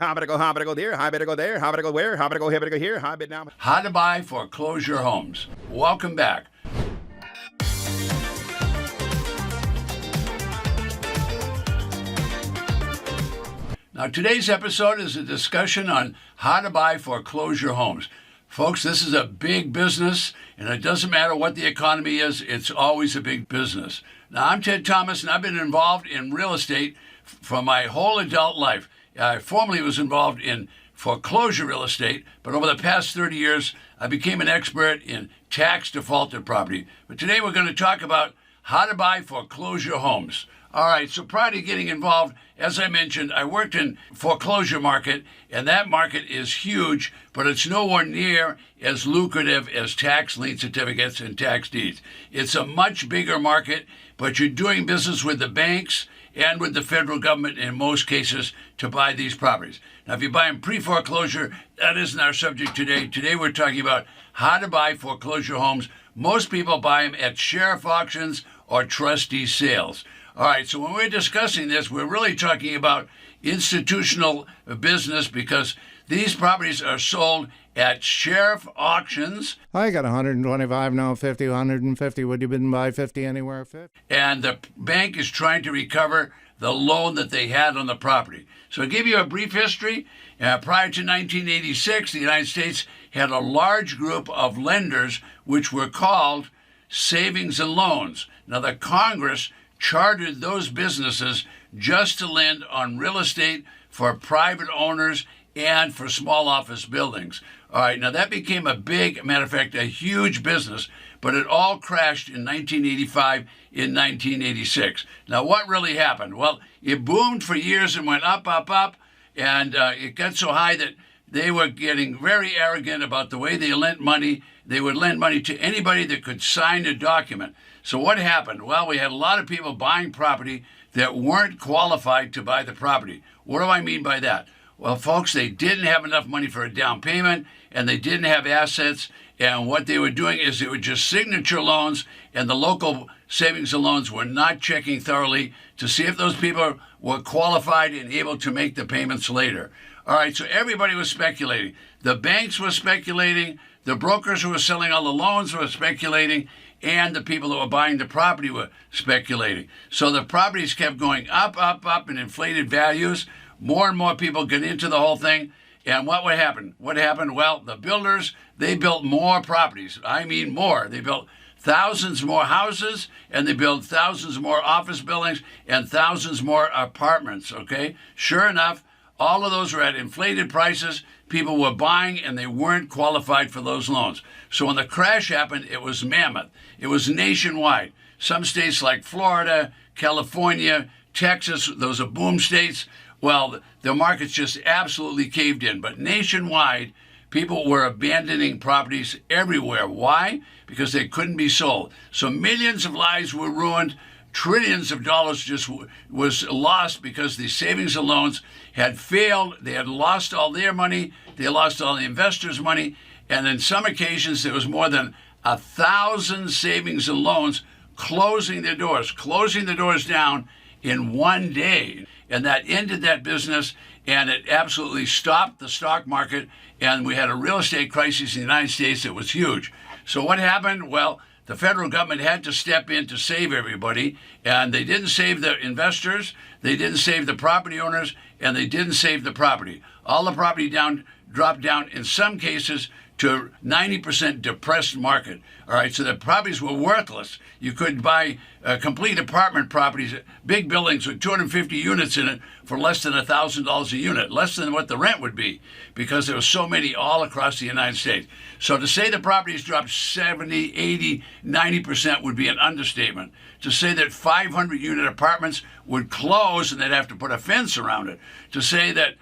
How about to go, how about to go there, how about to go there, how about to go where, how about to go here, how about now. How to Buy Foreclosure Homes. Welcome back. Now, today's episode is a discussion on how to buy foreclosure homes. Folks, this is a big business, and it doesn't matter what the economy is, it's always a big business. Now, I'm Ted Thomas, and I've been involved in real estate for my whole adult life. I formerly was involved in foreclosure real estate, but over the past 30 years, I became an expert in tax-defaulted property. But today we're going to talk about how to buy foreclosure homes. All right, so prior to getting involved, as I mentioned, I worked in foreclosure market, and that market is huge, but it's nowhere near as lucrative as tax lien certificates and tax deeds. It's a much bigger market, but you're doing business with the banks and with the federal government in most cases to buy these properties. Now, if you buy them pre-foreclosure, that isn't our subject today. Today we're talking about how to buy foreclosure homes. Most people buy them at sheriff auctions or trustee sales. All right, so when we're discussing this, we're really talking about institutional business because these properties are sold at sheriff auctions. I got 125, now 50, 150. Would you been buy 50 anywhere? 50? And the bank is trying to recover the loan that they had on the property. So I'll give you a brief history. Prior to 1986, the United States had a large group of lenders which were called savings and loans. Now, the Congress chartered those businesses just to lend on real estate for private owners and for small office buildings. All right, now that became a big, matter of fact, a huge business, but it all crashed in 1985, in 1986. Now, what really happened? Well, it boomed for years and went up, and it got so high that they were getting very arrogant about the way they lent money. They would lend money to anybody that could sign a document. So what happened? Well, we had a lot of people buying property that weren't qualified to buy the property. What do I mean by that? Well, folks, they didn't have enough money for a down payment, and they didn't have assets. And what they were doing is they were just signature loans, and the local savings and loans were not checking thoroughly to see if those people were qualified and able to make the payments later. All right, so everybody was speculating. The banks were speculating. The brokers who were selling all the loans were speculating, and the people that were buying the property were speculating. So the properties kept going up in inflated values. More and more people get into the whole thing. And what would happen? What happened? Well, the builders, they built more properties. I mean more. They built thousands more houses, and they built thousands more office buildings and thousands more apartments, okay? Sure enough, all of those were at inflated prices. People were buying, and they weren't qualified for those loans. So when the crash happened, it was mammoth. It was nationwide. Some states like Florida, California, Texas, those are boom states. Well, the markets just absolutely caved in. But nationwide, people were abandoning properties everywhere. Why? Because they couldn't be sold. So millions of lives were ruined. Trillions of dollars just was lost because the savings and loans had failed. They had lost all their money. They lost all the investors' money. And in some occasions, there was more than 1,000 savings and loans closing the doors down in one day. And that ended that business, and it absolutely stopped the stock market. And we had a real estate crisis in the United States that was huge. So what happened? Well, the federal government had to step in to save everybody, and they didn't save the investors, they didn't save the property owners, and they didn't save the property. All the property dropped down in some cases to 90% depressed market. All right, so the properties were worthless. You could buy complete apartment properties, big buildings with 250 units in it for less than $1,000 a unit, less than what the rent would be, because there were so many all across the United States. So to say the properties dropped 70, 80, 90% would be an understatement. To say that 500-unit apartments would close and they'd have to put a fence around it. To say that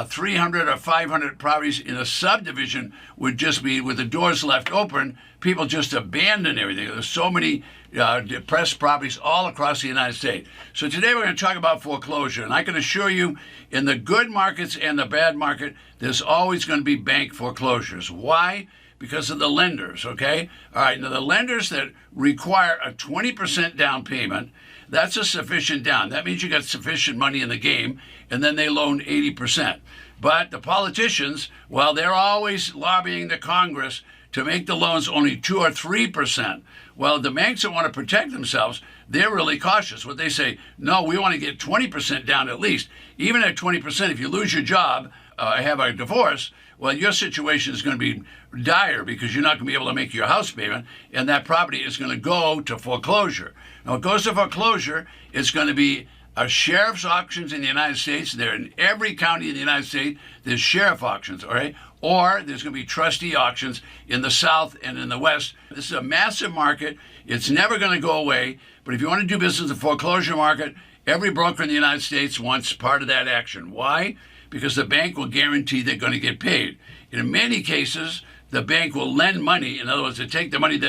300 or 500 properties in a subdivision would just be with the doors left open. People just abandon everything. There's so many depressed properties all across the United States. So today we're going to talk about foreclosure. And I can assure you, in the good markets and the bad market, there's always going to be bank foreclosures. Why? Because of the lenders, okay? All right, now the lenders that require a 20% down payment, that's a sufficient down. That means you got sufficient money in the game, and then they loan 80%. But the politicians, well, they're always lobbying the Congress to make the loans only 2 or 3%. Well, the banks that want to protect themselves, they're really cautious. What they say, no, we want to get 20% down at least. Even at 20%, if you lose your job, have a divorce, well, your situation is going to be dire because you're not going to be able to make your house payment, and that property is going to go to foreclosure. Now, it goes to foreclosure, it's going to be sheriff's auctions in the United States. They're in every county in the United States. There's sheriff auctions, all right? Or there's going to be trustee auctions in the South and in the West. This is a massive market. It's never going to go away. But if you want to do business in the foreclosure market, every broker in the United States wants part of that action. Why? Because the bank will guarantee they're going to get paid. In many cases, the bank will lend money. In other words, they take the money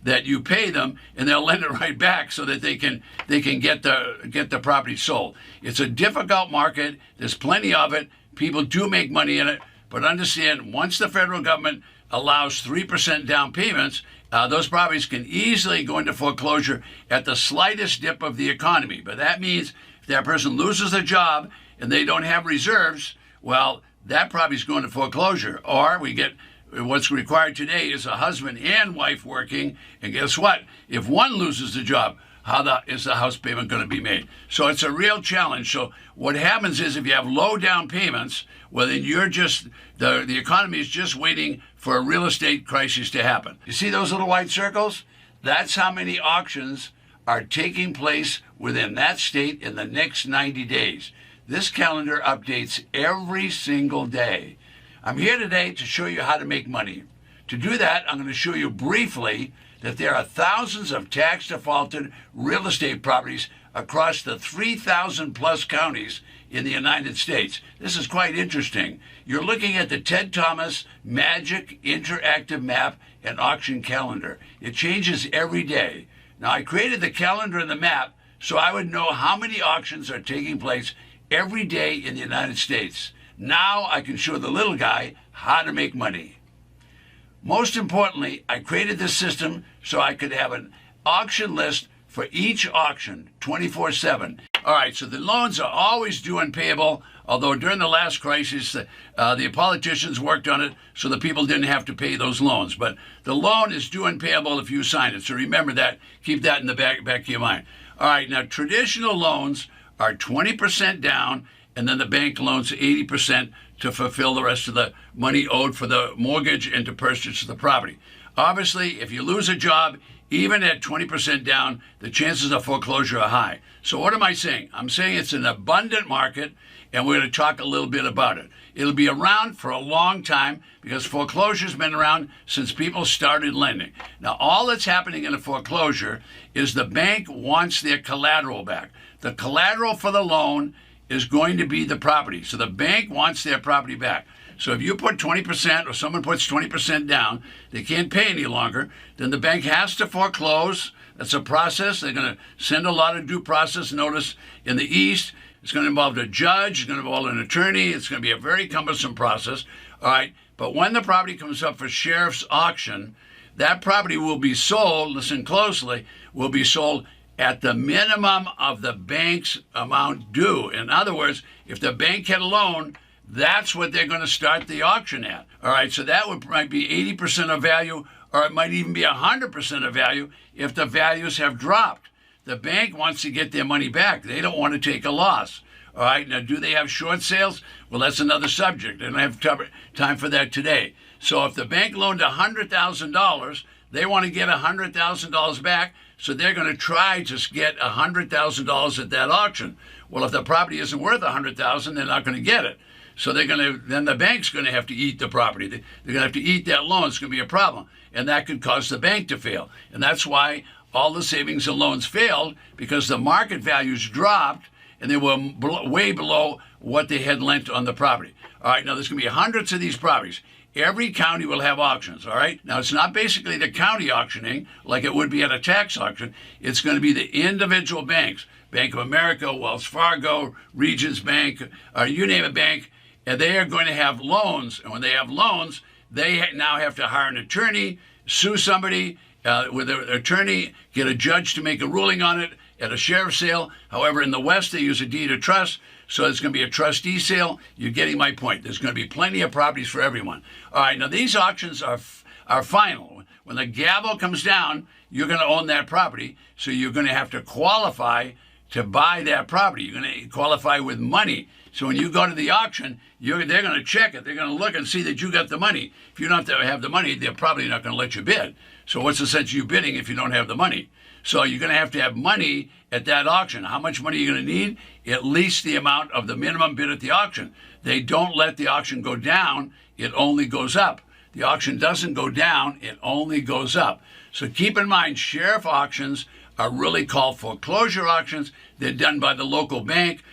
that you pay them, and they'll lend it right back so that they can get the property sold. It's a difficult market. There's plenty of it. People do make money in it, but understand, once the federal government allows 3% down payments, those properties can easily go into foreclosure at the slightest dip of the economy. But that means if that person loses their job and they don't have reserves, well, that property is going to foreclosure. Or we get what's required today is a husband and wife working, and guess what? If one loses the job, how is the house payment going to be made? So it's a real challenge. So what happens is if you have low down payments, well, then you're just, the economy is just waiting for a real estate crisis to happen. You see those little white circles? That's how many auctions are taking place within that state in the next 90 days. This calendar updates every single day. I'm here today to show you how to make money. To do that, I'm going to show you briefly that there are thousands of tax defaulted real estate properties across the 3,000 plus counties in the United States. This is quite interesting. You're looking at the Ted Thomas Magic Interactive Map and Auction Calendar. It changes every day. Now, I created the calendar and the map so I would know how many auctions are taking place every day in the United States. Now I can show the little guy how to make money. Most importantly, I created this system so I could have an auction list for each auction 24/7. All right, so the loans are always due and payable, although during the last crisis, the politicians worked on it so the people didn't have to pay those loans. But the loan is due and payable if you sign it. So remember that. Keep that in the back of your mind. All right, now traditional loans are 20% down, and then the bank loans 80% to fulfill the rest of the money owed for the mortgage and to purchase the property. Obviously, if you lose a job, even at 20% down, the chances of foreclosure are high. So what am I saying? I'm saying it's an abundant market, and we're going to talk a little bit about it. It'll be around for a long time because foreclosure's been around since people started lending. Now, all that's happening in a foreclosure is the bank wants their collateral back. The collateral for the loan is going to be the property. So the bank wants their property back. So if you put 20% or someone puts 20% down, they can't pay any longer, then the bank has to foreclose. That's a process. They're going to send a lot of due process notice in the East. It's going to involve a judge. It's going to involve an attorney. It's going to be a very cumbersome process. All right. But when the property comes up for sheriff's auction, that property will be sold, listen closely, will be sold at the minimum of the bank's amount due. In other words, if the bank had a loan, that's what they're going to start the auction at. All right, so that might be 80% of value, or it might even be 100% of value if the values have dropped. The bank wants to get their money back. They don't want to take a loss. All right, now do they have short sales? Well, that's another subject. I don't have time for that today. So if the bank loaned $100,000, they want to get $100,000 back, so they're going to try to get $100,000 at that auction. Well, if the property isn't worth $100,000, they're not going to get it. So then the bank's going to have to eat the property. They're going to have to eat that loan. It's going to be a problem. And that could cause the bank to fail. And that's why all the savings and loans failed, because the market values dropped and they were way below what they had lent on the property. All right, now there's going to be hundreds of these properties. Every county will have auctions, all right? Now, it's not basically the county auctioning like it would be at a tax auction. It's going to be the individual banks, Bank of America, Wells Fargo, Regions Bank, you name a bank, and they are going to have loans. And when they have loans, they now have to hire an attorney, sue somebody with an attorney, get a judge to make a ruling on it at a sheriff's sale. However, in the West, they use a deed of trust. So it's going to be a trustee sale. You're getting my point. There's going to be plenty of properties for everyone. All right, now these auctions are final. When the gavel comes down, you're going to own that property, so you're going to have to qualify to buy that property. You're going to qualify with money. So when you go to the auction, they're going to check it. They're going to look and see that you got the money. If you don't have the money, they're probably not going to let you bid. So what's the sense of you bidding if you don't have the money? So you're going to have money at that auction. How much money are you going to need? At least the amount of the minimum bid at the auction. They don't let the auction go down. It only goes up. The auction doesn't go down. It only goes up. So keep in mind, sheriff auctions are really called foreclosure auctions. They're done by the local bank.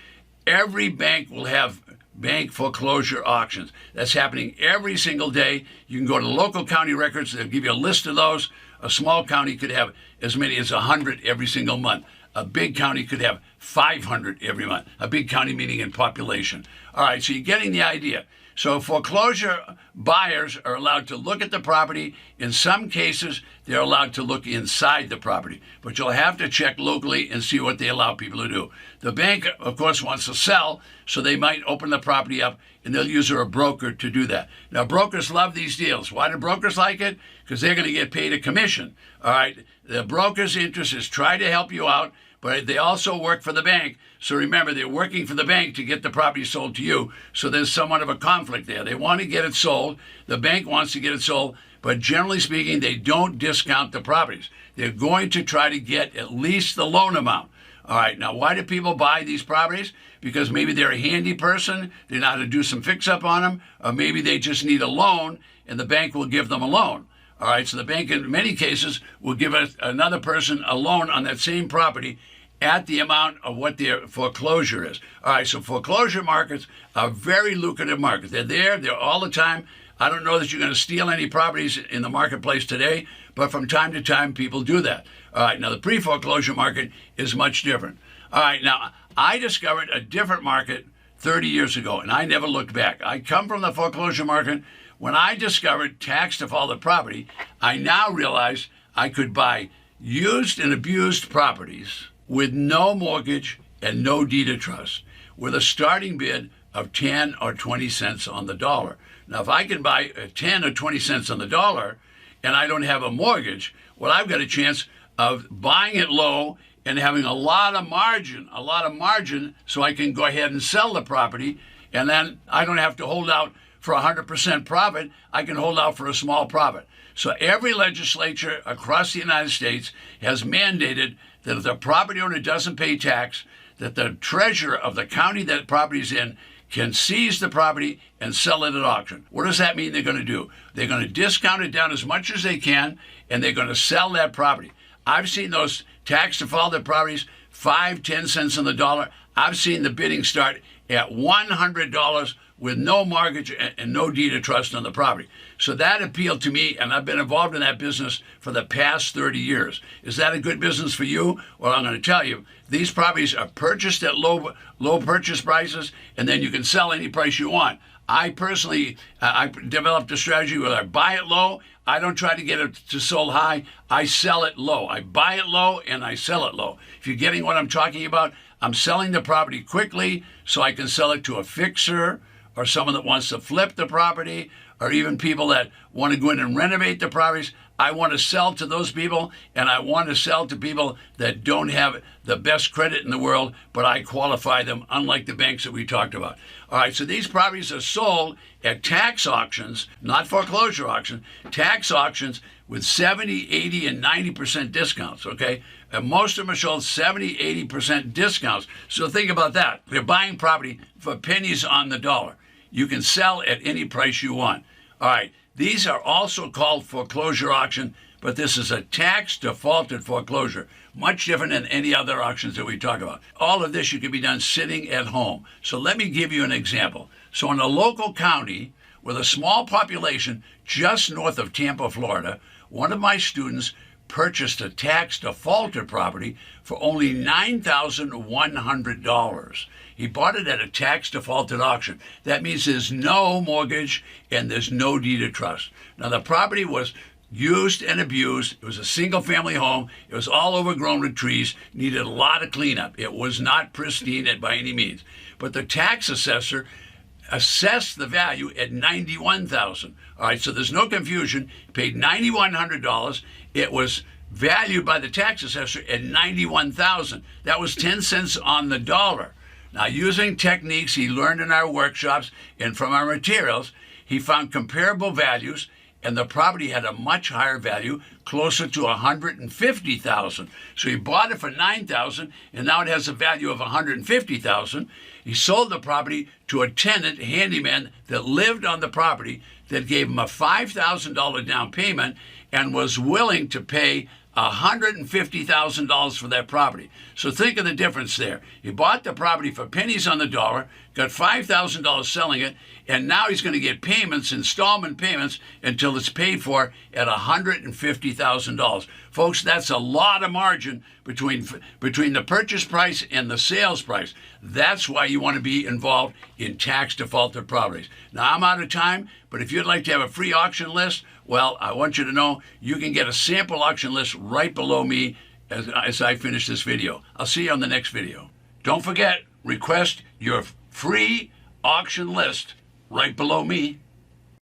Every bank will have bank foreclosure auctions. That's happening every single day. You can go to the local county records. They'll give you a list of those. A small county could have as many as 100 every single month. A big county could have 500 every month. A big county meaning in population. All right, so you're getting the idea. So foreclosure buyers are allowed to look at the property. In some cases, they're allowed to look inside the property, but you'll have to check locally and see what they allow people to do. The bank, of course, wants to sell, so they might open the property up and they'll use a broker to do that. Now, brokers love these deals. Why do brokers like it? Because they're going to get paid a commission. All right, the broker's interest is try to help you out, but they also work for the bank. So remember, they're working for the bank to get the property sold to you. So there's somewhat of a conflict there. They want to get it sold. The bank wants to get it sold. But generally speaking, they don't discount the properties. They're going to try to get at least the loan amount. All right, now why do people buy these properties? Because maybe they're a handy person. They know how to do some fix-up on them. Or maybe they just need a loan, and the bank will give them a loan. All right, so the bank in many cases will give another person a loan on that same property at the amount of what their foreclosure is. All right, so foreclosure markets are very lucrative markets. They're all the time. I don't know that you're going to steal any properties in the marketplace today, but from time to time, people do that. All right, now the pre-foreclosure market is much different. All right, now I discovered a different market 30 years ago, and I never looked back. I come from the foreclosure market. When I discovered tax defaulted property, I now realized I could buy used and abused properties with no mortgage and no deed of trust, with a starting bid of 10 or 20 cents on the dollar. Now, if I can buy 10 or 20 cents on the dollar and I don't have a mortgage, well, I've got a chance of buying it low and having a lot of margin so I can go ahead and sell the property, and then I don't have to hold out for 100% profit. I can hold out for a small profit. So every legislature across the United States has mandated that if the property owner doesn't pay tax, that the treasurer of the county that property is in can seize the property and sell it at auction. What does that mean they're going to do? They're going to discount it down as much as they can, and they're going to sell that property. I've seen those tax defaulted properties 5, 10 cents on the dollar. I've seen the bidding start at $100 with no mortgage and no deed of trust on the property. So that appealed to me, and I've been involved in that business for the past 30 years. Is that a good business for you? Well, I'm going to tell you, these properties are purchased at low purchase prices, and then you can sell any price you want. I personally, I developed a strategy where I buy it low. I don't try to get it to sold high. I sell it low. I buy it low and I sell it low. If you're getting what I'm talking about, I'm selling the property quickly so I can sell it to a fixer or someone that wants to flip the property, or even people that want to go in and renovate the properties. I want to sell to those people, and I want to sell to people that don't have the best credit in the world, but I qualify them, unlike the banks that we talked about. All right, so these properties are sold at tax auctions, not foreclosure auctions, tax auctions with 70, 80, and 90% discounts, okay? And most of them are sold 70, 80% discounts. So think about that. They're buying property for pennies on the dollar. You can sell at any price you want. All right, these are also called foreclosure auction, but this is a tax defaulted foreclosure, much different than any other auctions that we talk about. All of this you can be done sitting at home. So let me give you an example. So in a local county with a small population just north of Tampa, Florida, one of my students purchased a tax defaulted property for only $9,100. He bought it at a tax defaulted auction. That means there's no mortgage and there's no deed of trust. Now the property was used and abused. It was a single-family home. It was all overgrown with trees, needed a lot of cleanup. It was not pristine by any means. But the tax assessor assessed the value at $91,000. All right, so there's no confusion. He paid $9,100. It was valued by the tax assessor at $91,000. That was 10 cents on the dollar. Now, using techniques he learned in our workshops and from our materials, he found comparable values, and the property had a much higher value, closer to $150,000. So he bought it for $9,000, and now it has a value of $150,000. He sold the property to a tenant, a handyman, that lived on the property, that gave him a $5,000 down payment and was willing to pay $150,000 for that property. So think of the difference there. He bought the property for pennies on the dollar, got $5,000 selling it, and now he's going to get payments, installment payments, until it's paid for at $150,000. Folks, that's a lot of margin between the purchase price and the sales price. That's why you want to be involved in tax defaulted properties. Now, I'm out of time, but if you'd like to have a free auction list, well, I want you to know you can get a sample auction list right below me as I finish this video. I'll see you on the next video. Don't forget, request your free auction list right below me.